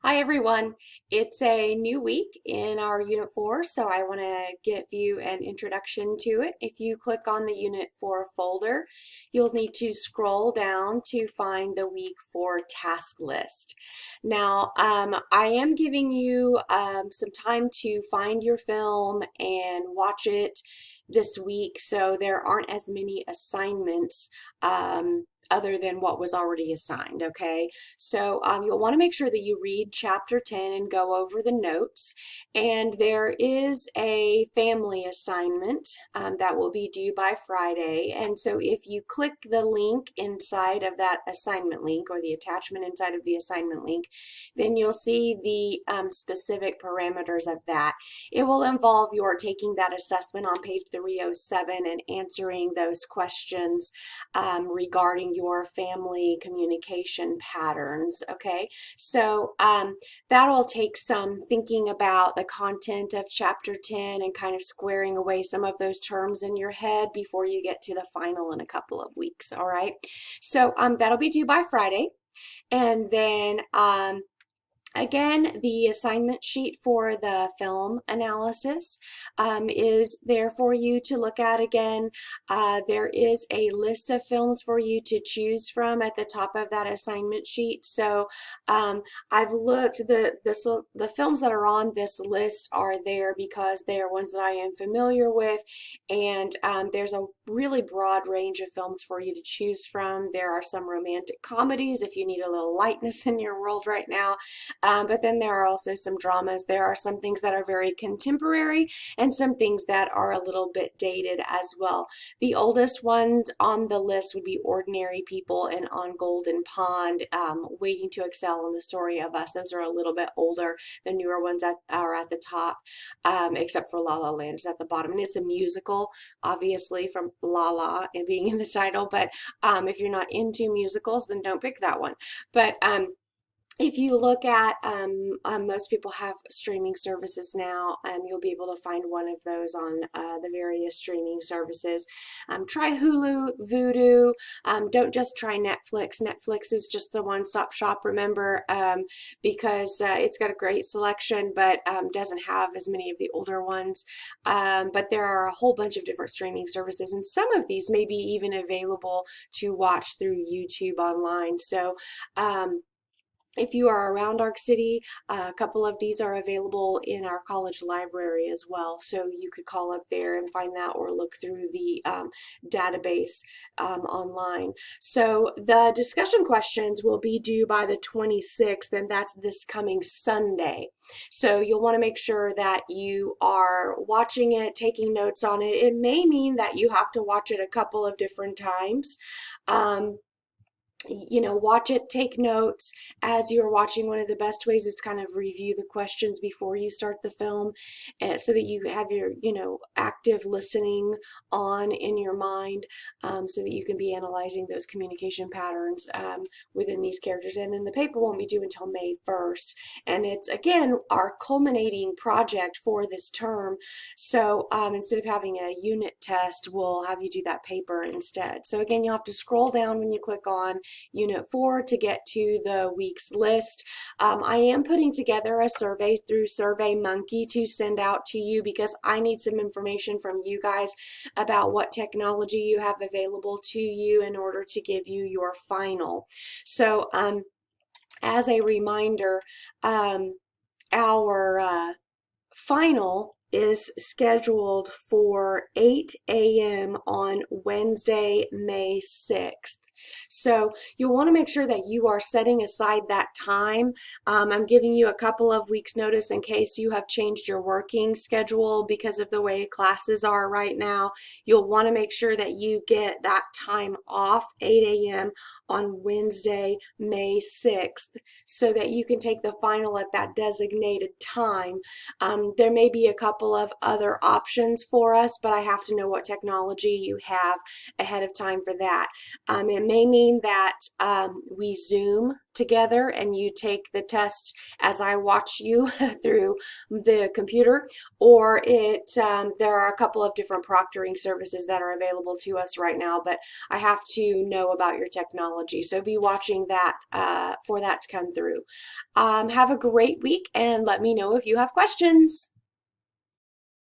Hi everyone. It's a new week in our Unit 4, so I want to give you an introduction to it. If you click on the Unit 4 folder, you'll need to scroll down to find the Week 4 task list. Now, I am giving you some time to find your film and watch it this week, so there aren't as many assignments other than what was already assigned, okay? So you'll want to make sure that you read chapter 10 and go over the notes. And there is a family assignment that will be due by Friday. And so if you click the link inside of that assignment link or the attachment inside of the assignment link, then you'll see the specific parameters of that. It will involve your taking that assessment on page 307 and answering those questions regarding your family communication patterns. Okay, so that'll take some thinking about the content of chapter 10 and kind of squaring away some of those terms in your head before you get to the final in a couple of weeks. All right, so that'll be due by Friday. And then again, the assignment sheet for the film analysis is there for you to look at again. There is a list of films for you to choose from at the top of that assignment sheet. So I've looked, the films that are on this list are there because they are ones that I am familiar with, and there's a really broad range of films for you to choose from. There are some romantic comedies if you need a little lightness in your world right now. But then there are also some dramas. There are some things that are very contemporary and some things that are a little bit dated as well. The oldest ones on the list would be Ordinary People and On Golden Pond, Waiting to Excel and The Story of Us. Those are a little bit older. The newer ones are at the top, except for La La Land is at the bottom. And it's a musical, obviously, from La La and being in the title. But if you're not into musicals, then don't pick that one. But if you look at, most people have streaming services now, you'll be able to find one of those on the various streaming services. Try Hulu, Vudu. Don't just try Netflix. Netflix is just a one-stop shop, remember, because it's got a great selection, but doesn't have as many of the older ones. But there are a whole bunch of different streaming services, and some of these may be even available to watch through YouTube online. So, if you are around Arc City, a couple of these are available in our college library as well. So you could call up there and find that or look through the database online. So the discussion questions will be due by the 26th, and that's this coming Sunday. So you'll want to make sure that you are watching it, taking notes on it. It may mean that you have to watch it a couple of different times. Watch it, take notes as you're watching. One of the best ways is to kind of review the questions before you start the film, so that you have your, active listening on in your mind, so that you can be analyzing those communication patterns within these characters. And then the paper won't be due until May 1st. And it's, again, our culminating project for this term. So instead of having a unit test, we'll have you do that paper instead. So again, you'll have to scroll down when you click on Unit 4 to get to the week's list. I am putting together a survey through SurveyMonkey to send out to you because I need some information from you guys about what technology you have available to you in order to give you your final. So as a reminder, our final is scheduled for 8 a.m. on Wednesday, May 6th. So you'll want to make sure that you are setting aside that time. I'm giving you a couple of weeks notice in case you have changed your working schedule because of the way classes are right now. You'll want to make sure that you get that time off, 8 a.m. on Wednesday, May 6th, so that you can take the final at that designated time. There may be a couple of other options for us, but I have to know what technology you have ahead of time for that. It may mean that we Zoom together and you take the test as I watch you through the computer, or there are a couple of different proctoring services that are available to us right now, but I have to know about your technology. So be watching that for that to come through. Have a great week and let me know if you have questions.